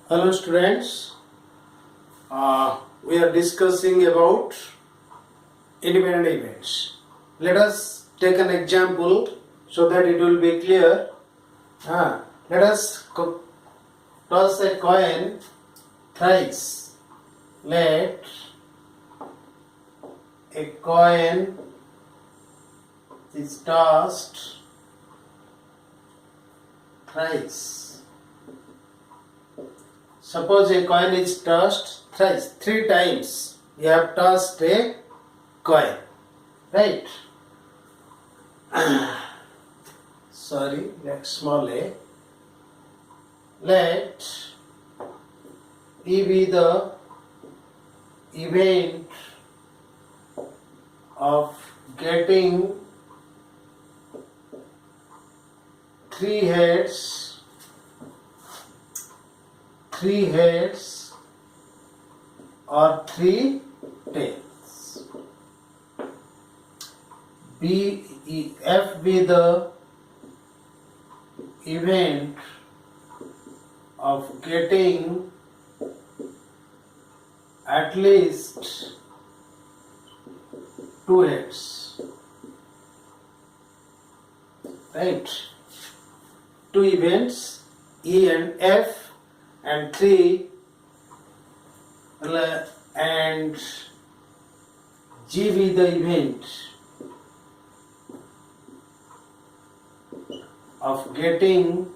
Hello students, we are discussing about independent events. Let us take an example so that it will be clear. Let us toss a coin thrice. Let a coin is tossed thrice. Suppose a coin is tossed thrice, 3 times. You have tossed a coin, right? Sorry, let's small a. Let E be the event of getting 3 heads or 3 tails. F be the event of getting at least 2 heads. Right? 2 events, E and F, and 3 and G be the event of getting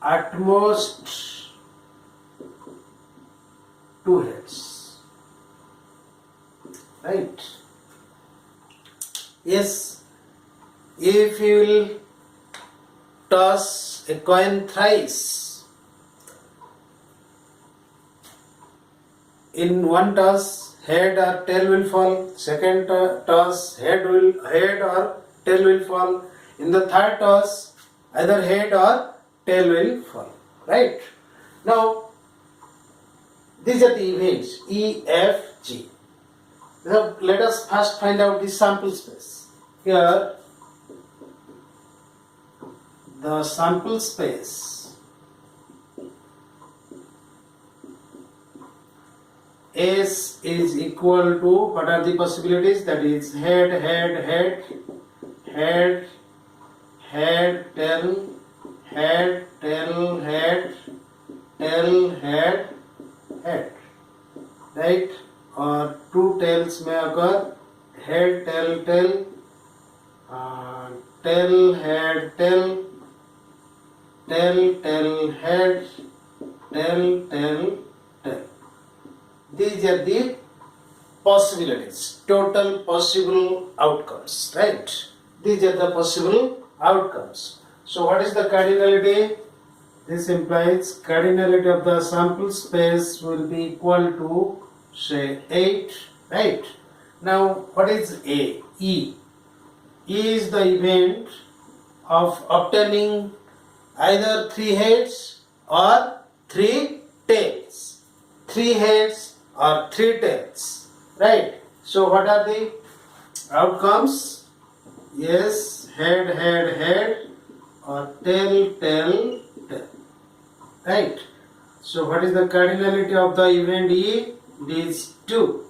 at most 2 heads. Right? Yes, if you will toss a coin thrice, in one toss head or tail will fall, second toss head or tail will fall, in the third toss either head or tail will fall, right? Now these are the events E, F, G. Now let us first find out the sample space. Here the sample space S is equal to, what are the possibilities? That is head, tail, head, right? Or 2 tails may occur, head, tail, tail, head, tail, head, tail. These are the possibilities, total possible outcomes, right? These are the possible outcomes. So what is the cardinality? This implies cardinality of the sample space will be equal to, say, 8, right? Now what is A? E. E is the event of obtaining either 3 heads or 3 tails. 3 heads or 3 tails, right? So what are the outcomes? Yes, head or tail, right? So what is the cardinality of the event E? It is 2,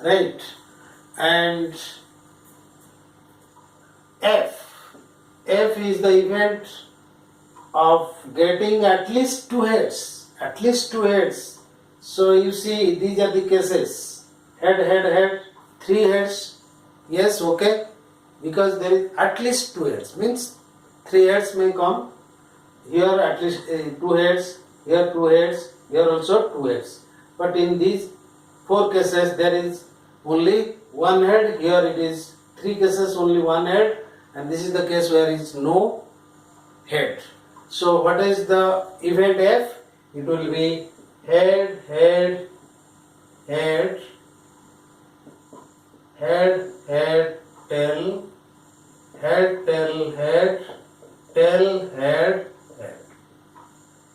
right? And F is the event of getting at least 2 heads. So you see, these are the cases. Head, 3 heads. Yes, okay. Because there is at least 2 heads. Means 3 heads may come. Here at least 2 heads. Here 2 heads. Here also 2 heads. But in these 4 cases, there is only 1 head. Here it is 3 cases, only 1 head. And this is the case where it is no head. So what is the event F? It will be head, tail, tail, head.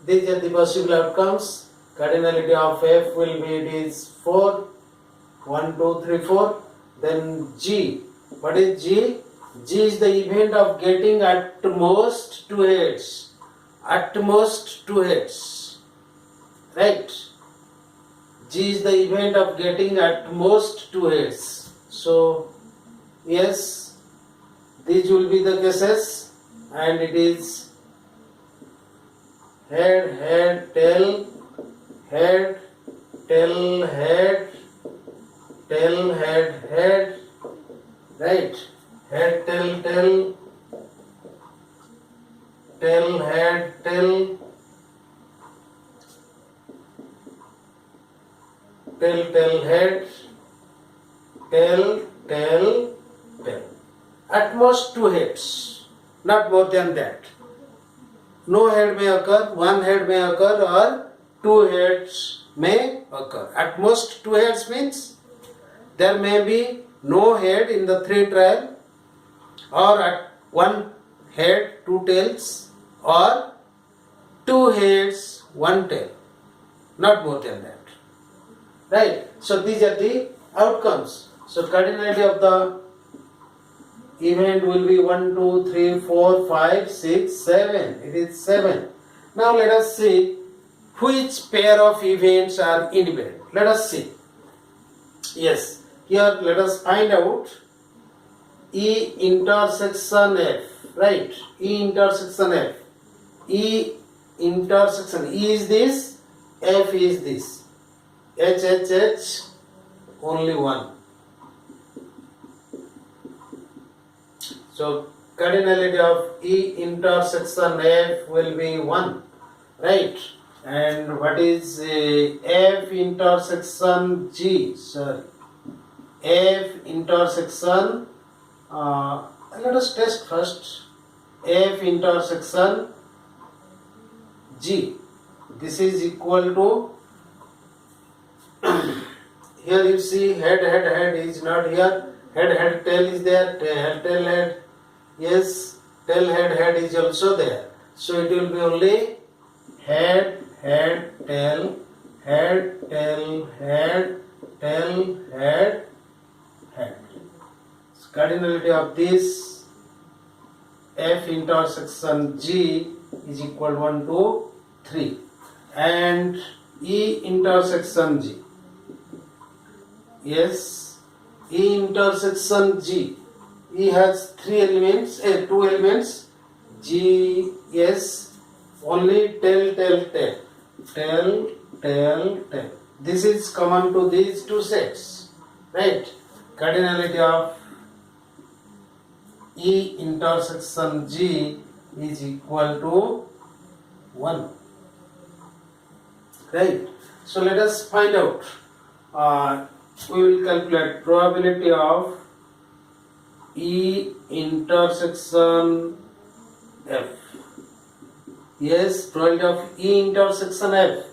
These are the possible outcomes. Cardinality of F will be, it is 4, 1, 2, 3, 4. Then G. What is G? G is the event of getting at most 2 heads. at most two heads, right? G is the event of getting at most two heads. So yes, these will be the cases, and it is head, head, tail, head, tail, head, tail, head, head, right? Head, tail, tail, tail, head, tail, tail, tail, head, tail, tail, tail. At most two heads, not more than that. No head may occur, one head may occur, or two heads may occur. At most two heads means there may be no head in the three trial, or at one head two tails, or two heads one tail, not more than that, right? So these are the outcomes. So cardinality of the event will be 1, 2, 3, 4, 5, 6, 7. It is 7. Now let us see which pair of events are independent. Let us see. Yes, here let us find out E intersection F, right? E intersection F. E intersection E is this, F is this. H, H, H, only one. So cardinality of E intersection F will be 1, right? And what is F intersection G? Sorry, F intersection. Let us test first. F intersection G. This is equal to. Here you see head, head, head is not here. Head, head, tail is there. Tail, tail, head. Yes, tail, head, head is also there. So it will be only head, head, tail, head, tail, head, tail, head, head. So cardinality of this F intersection G is equal 1 to 3, and E intersection G. Yes, E intersection G. E has two elements. G, yes, only tail, tail, tail, tail, tail, tail. This is common to these two sets, right? Cardinality of E intersection G is equal to 1, right? So let us find out. We will calculate probability of E intersection F. Yes, probability of E intersection F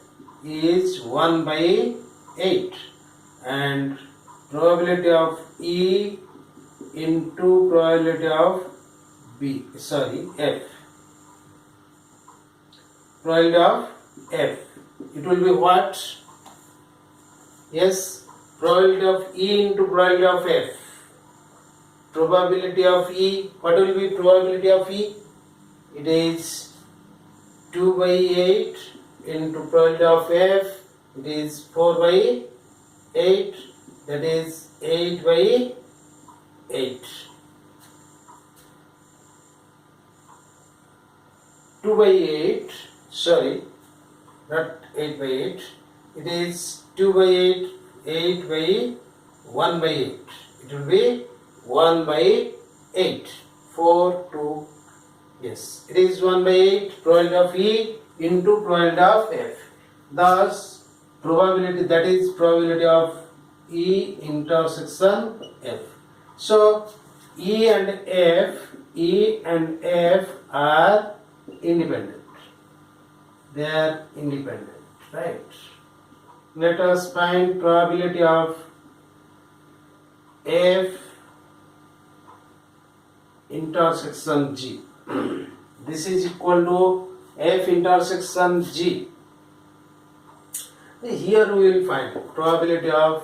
is 1 by 8, and probability of E into probability of F. Probability of F. It will be what? Yes, probability of E into probability of F. Probability of E, what will be probability of E? It is 2 by 8 into probability of F, it is 4 by 8, that is 8 by 8. 2 by 8, sorry, not 8 by 8, it is 2 by 8, 8 by 1 by 8. It will be 1 by 8. 4, 2, yes. It is 1 by 8 probability of E into probability of F. Thus, probability, that is probability of E intersection F. So, E and F are independent. They are independent, right? Let us find probability of F intersection G. This is equal to F intersection G. Here we will find probability of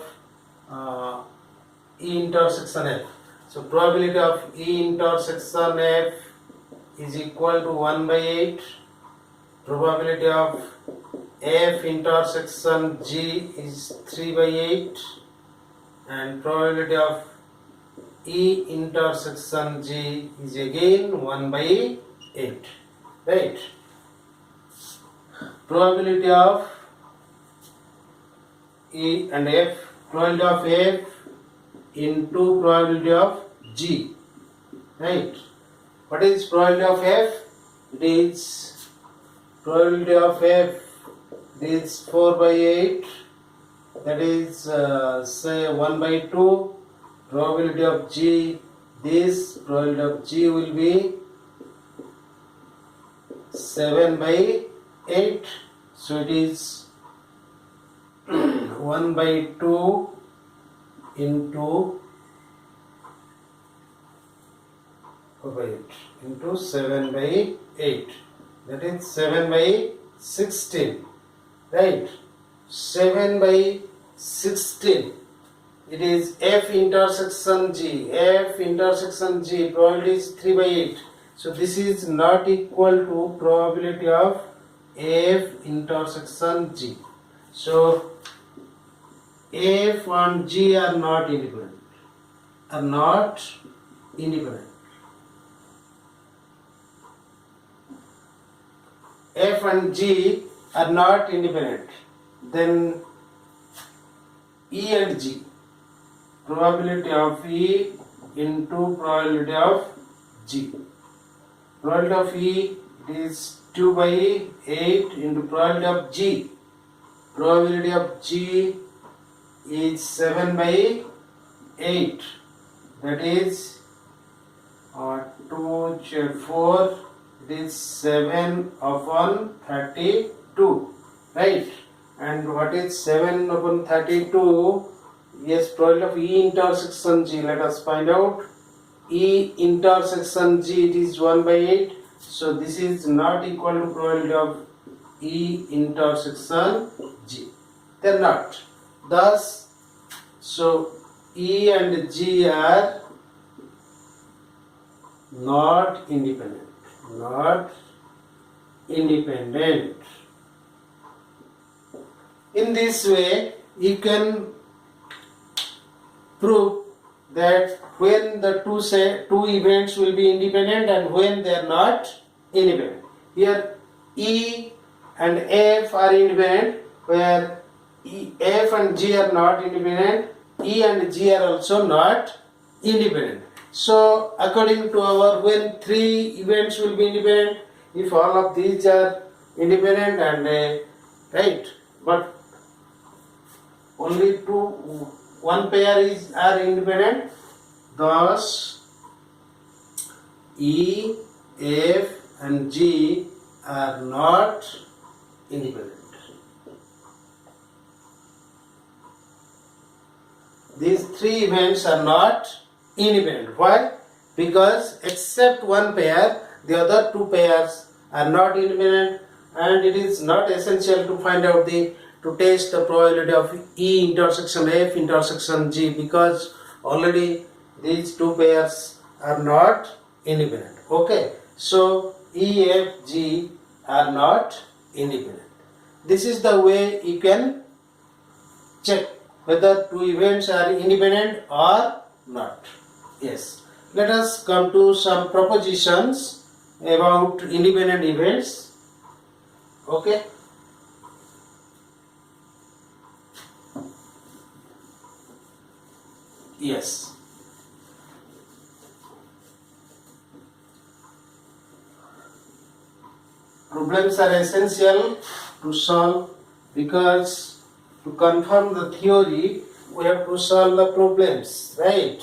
E intersection F. So probability of E intersection F is equal to 1 by 8. probability of F intersection G is 3 by 8 and probability of E intersection G is again 1 by 8, right? Probability of E and F, probability of F into probability of G, right? What is probability of F? It is probability of F is 4 by 8, that is say 1 by 2. Probability of G, this probability of G will be 7 by 8, so it is 1 by 2 into 4 by 8 into 7 by 8, that is 7 by 16, right? 7 by 16, it is F intersection G. F intersection G, probability is 3 by 8. So this is not equal to probability of F intersection G. So F and G are not independent. F and G are not independent. Then E and G, probability of E into probability of G. Probability of E, it is 2 by 8 into probability of G. Probability of G is 7 by 8, that is 2 4, it is 7 upon 32, right? And what is 7 upon 32? Yes, probability of E intersection G, let us find out. E intersection G, it is 1 by 8, so this is not equal to probability of E intersection G. They are not. Thus, so E and G are not independent. In this way, you can prove that when the two events will be independent and when they are not independent. Here E and F are independent, where F and G are not independent, E and G are also not independent. So according to our, when three events will be independent, if all of these are independent and right, but only one pair are independent, thus E, F and G are not independent. These three events are not independent. Why? Because except one pair, the other two pairs are not independent, and it is not essential to find out to test the probability of E intersection F intersection G, because already these two pairs are not independent. Okay, so E, F, G are not independent. This is the way you can check whether two events are independent or not. Yes. Let us come to some propositions about independent events. Okay. Yes. Problems are essential to solve, because to confirm the theory we have to solve the problems, right?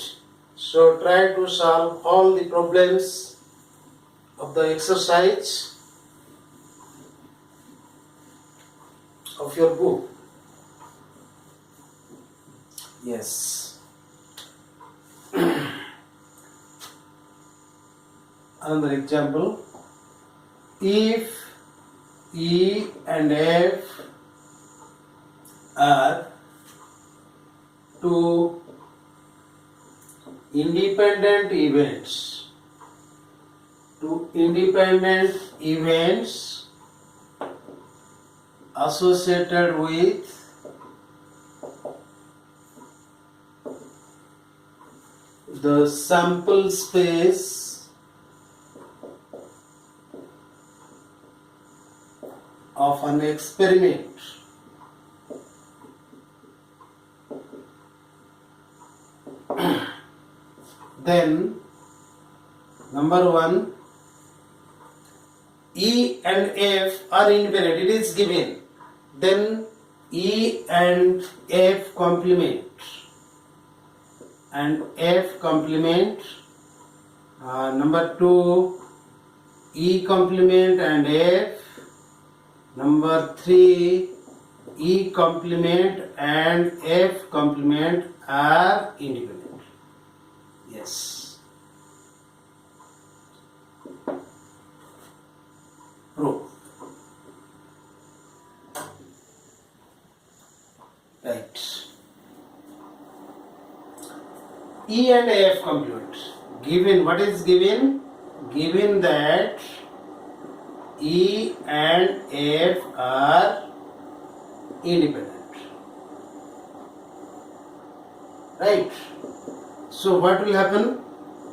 So try to solve all the problems of the exercise of your book. Yes. Another example. If E and F are two independent events, associated with the sample space of an experiment. Then number 1, E and F are independent, it is given. Then E and F complement, and F complement. Number 2, E complement and F. Number 3, E complement and F complement are independent. Yes. Proof. Right. E and F complement. Given, what is given? Given that E and F are independent. Right. So what will happen?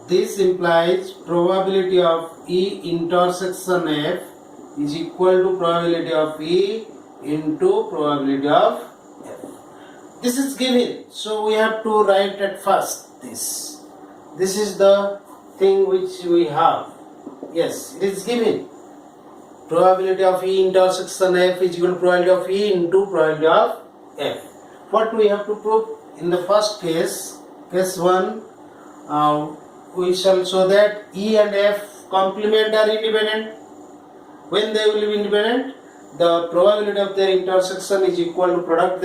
This implies probability of E intersection F is equal to probability of E into probability of F. This is given, so we have to write at first this. This is the thing which we have. Yes, it is given. Probability of E intersection F is equal to probability of E into probability of F. What we have to prove? In the first case, case 1, we shall show that E and F complement are independent. When they will be independent, the probability of their intersection is equal to product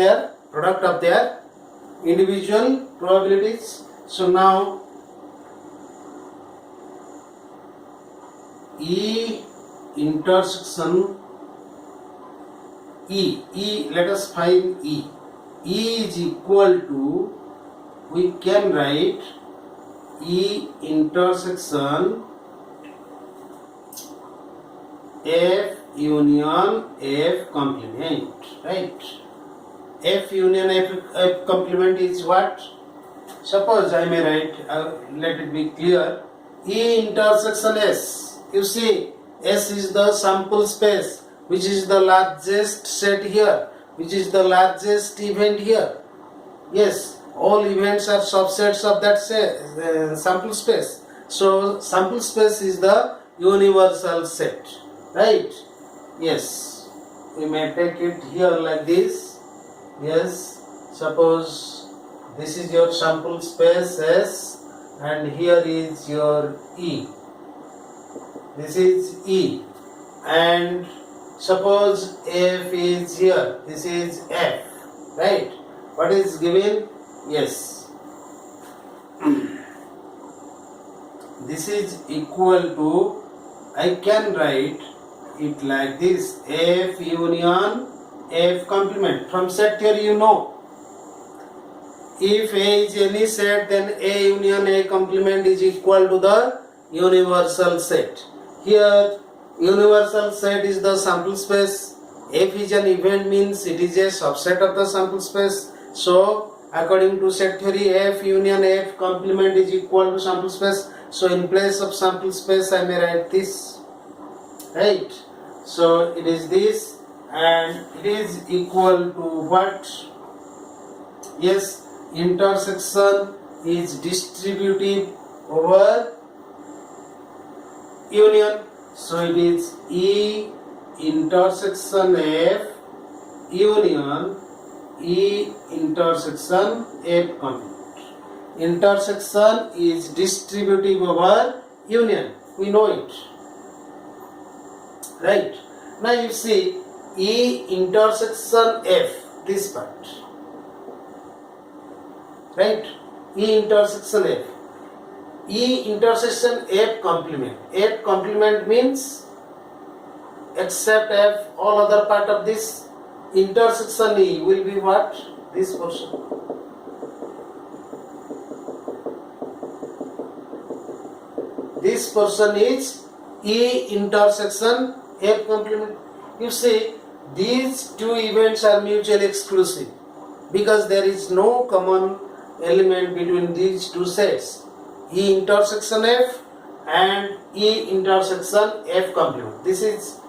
of their individual probabilities. So now E intersection E, let us find E. E is equal to, we can write E intersection F union F complement, right? F union F complement is what? Suppose I may write, let it be clear, E intersection S. You see, S is the sample space, which is the largest set here, which is the largest event here. Yes, all events are subsets of that sample space. So sample space is the universal set, right? Yes, we may take it here like this. Yes, suppose this is your sample space S and here is your E. This is E, and suppose F is here, this is F, right? What is given? Yes. This is equal to, I can write it like this, F union F complement. From set theory you know, if A is any set, then A union A complement is equal to the universal set. Here universal set is the sample space. F is an event, means it is a subset of the sample space. So according to set theory, F union F complement is equal to sample space. So in place of sample space I may write this, right? So it is this, and it is equal to what? Yes, intersection is distributive over union. So it is E intersection F union E intersection F complement. Intersection is distributive over union. We know it. Right. Now you see E intersection F, this part. Right. E intersection F. E intersection F complement. F complement means except F, all other part of this intersection E will be what? This portion. This portion is E intersection F complement. You see, these two events are mutually exclusive because there is no common element between these two sets, E intersection F and E intersection F complement. This is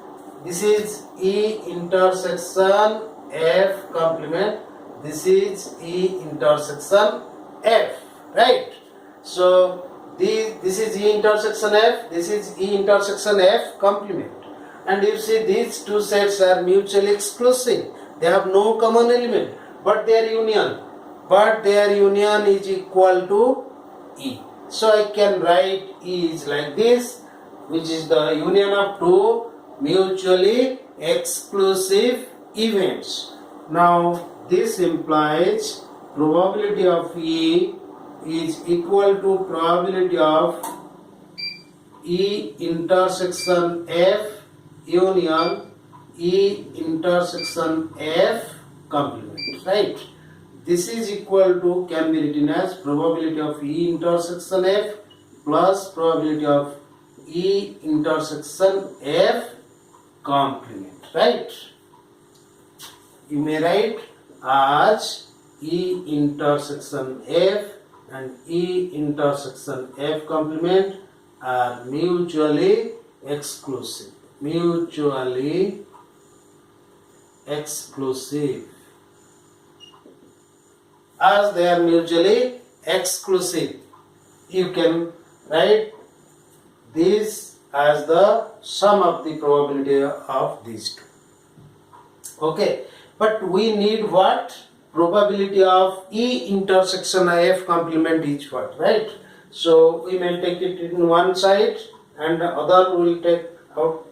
E intersection F complement. This is E intersection F, right? So this is E intersection F, this is E intersection F complement. And you see these two sets are mutually exclusive. They have no common element, but their union is equal to E. So I can write E is like this, which is the union of two mutually exclusive events. Now this implies probability of E is equal to probability of E intersection F union E intersection F complement, right? This is equal to, can be written as probability of E intersection F plus probability of E intersection F complement, right? You may write as E intersection F and E intersection F complement are mutually exclusive. Mutually exclusive. As they are mutually exclusive, you can write this as the sum of the probability of these two. Okay, but we need what? Probability of E intersection F complement is what, right? So we may take it in one side and the other we will take out.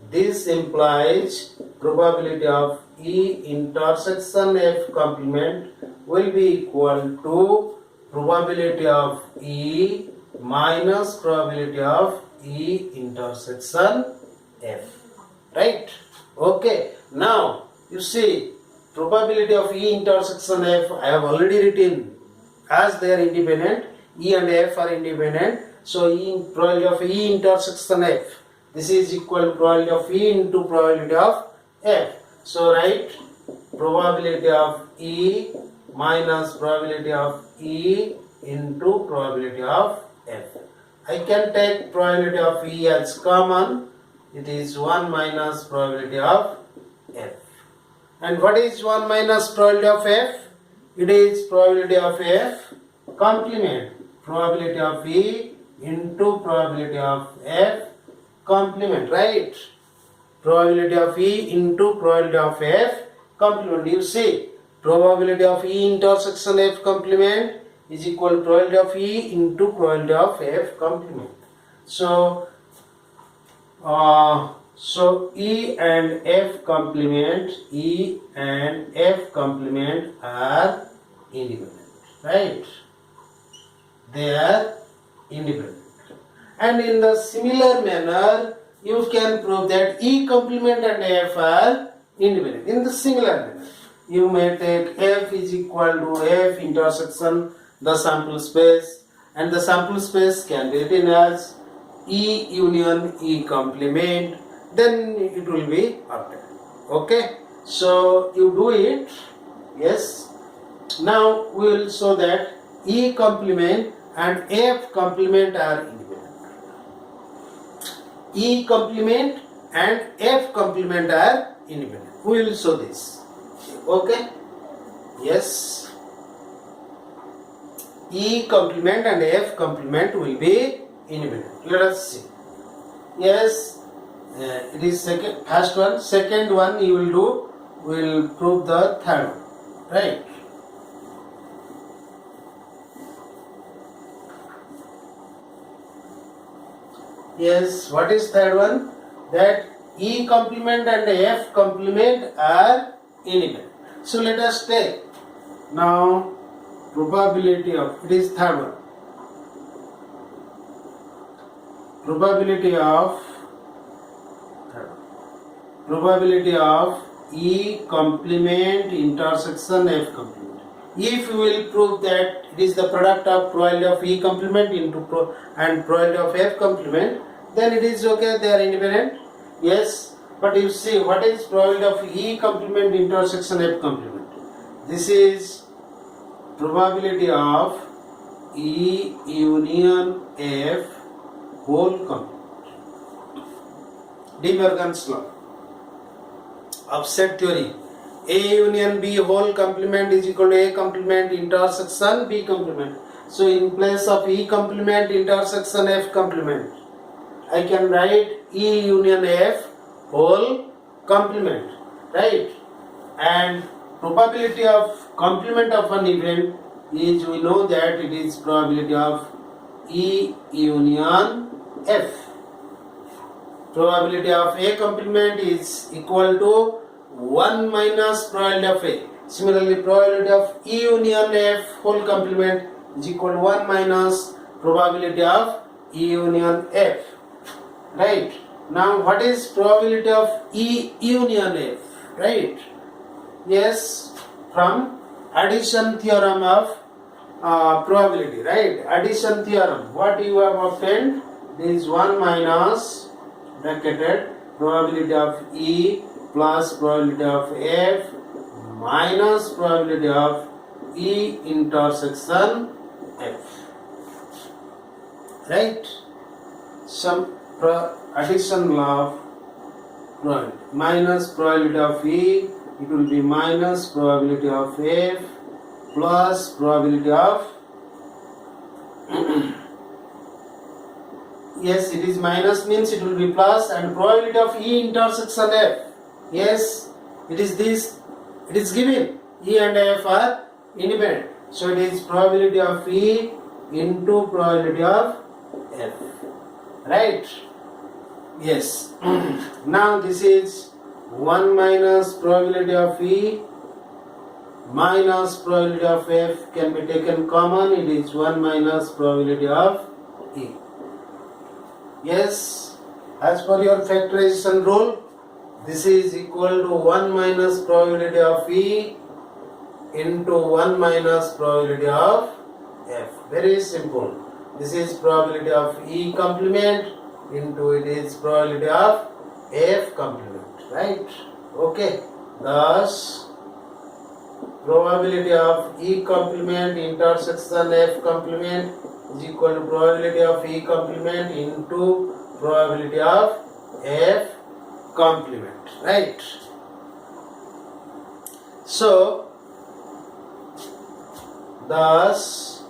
This implies probability of E intersection F complement will be equal to probability of E minus probability of E intersection F, right? Okay, now you see probability of E intersection F I have already written as they are independent. E and F are independent, so probability of E intersection F, this is equal to probability of E into probability of F. So write probability of E minus probability of E into probability of F. I can take probability of E as common. It is 1 minus probability of F. And what is 1 minus probability of F? It is probability of F complement. Probability of E into probability of F complement, right? Probability of E into probability of F complement. You see, probability of E intersection F complement is equal to probability of E into probability of F complement. So E and F complement are independent, right? They are independent. And in the similar manner, you can prove that E complement and F are independent. In the similar manner, you may take F is equal to F intersection the sample space, and the sample space can be written as E union E complement, then it will be obtained. Okay, so you do it. Yes, now we will show that E complement and F complement are independent. E complement and F complement are independent. We will show this. Okay, yes, E complement and F complement will be independent. Let us see. Yes, it is first one. Second one you will do, we will prove the third one, right? Yes, what is third one? That E complement and F complement are independent. So let us take now probability of, it is third one. Probability of E complement intersection F complement. If you will prove that it is the product of probability of E complement into and probability of F complement, then it is okay, they are independent. Yes, But you see, what is probability of E complement intersection F complement? This is probability of E union F whole complement. De Morgan's law of set theory. A union B whole complement is equal to A complement intersection B complement. So in place of E complement intersection F complement, I can write E union F whole complement, right? And probability of complement of an event is, we know that it is probability of E union F. Probability of A complement is equal to 1 minus probability of A. Similarly, probability of E union F whole complement is equal to 1 minus probability of E union F. Right? Now, what is probability of E union F? Right? Yes, from addition theorem of probability. Right? Addition theorem. What you have obtained is 1 minus bracketed probability of E plus probability of F minus probability of E intersection F. Right? Some addition law of probability. Minus probability of E, it will be minus probability of F plus probability of yes, it is minus means it will be plus, and probability of E intersection F. Yes, it is this. It is given. E and F are independent. So it is probability of E into probability of F. Right? Yes. Now this is 1 minus probability of E minus probability of F can be taken common. It is 1 minus probability of E. Yes, as per your factorization rule, this is equal to 1 minus probability of E into 1 minus probability of F. Very simple. This is probability of E complement into it is probability of F complement. Right? Okay. Thus, probability of E complement intersection F complement is equal to probability of E complement into probability of F complement. Right? So, thus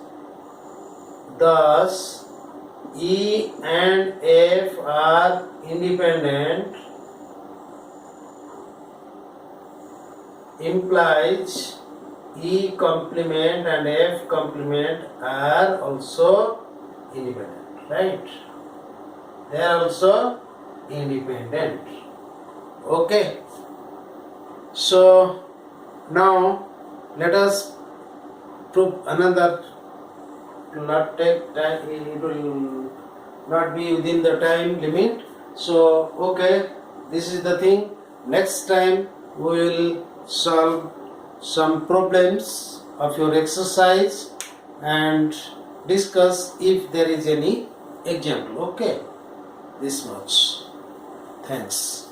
E and F are independent implies E complement and F complement are also independent, right? They are also independent. Okay. So now let us prove another. It will not take time. It will not be within the time limit. So okay, this is the thing. Next time we will solve some problems of your exercise and discuss if there is any example. Okay, this much. Thanks.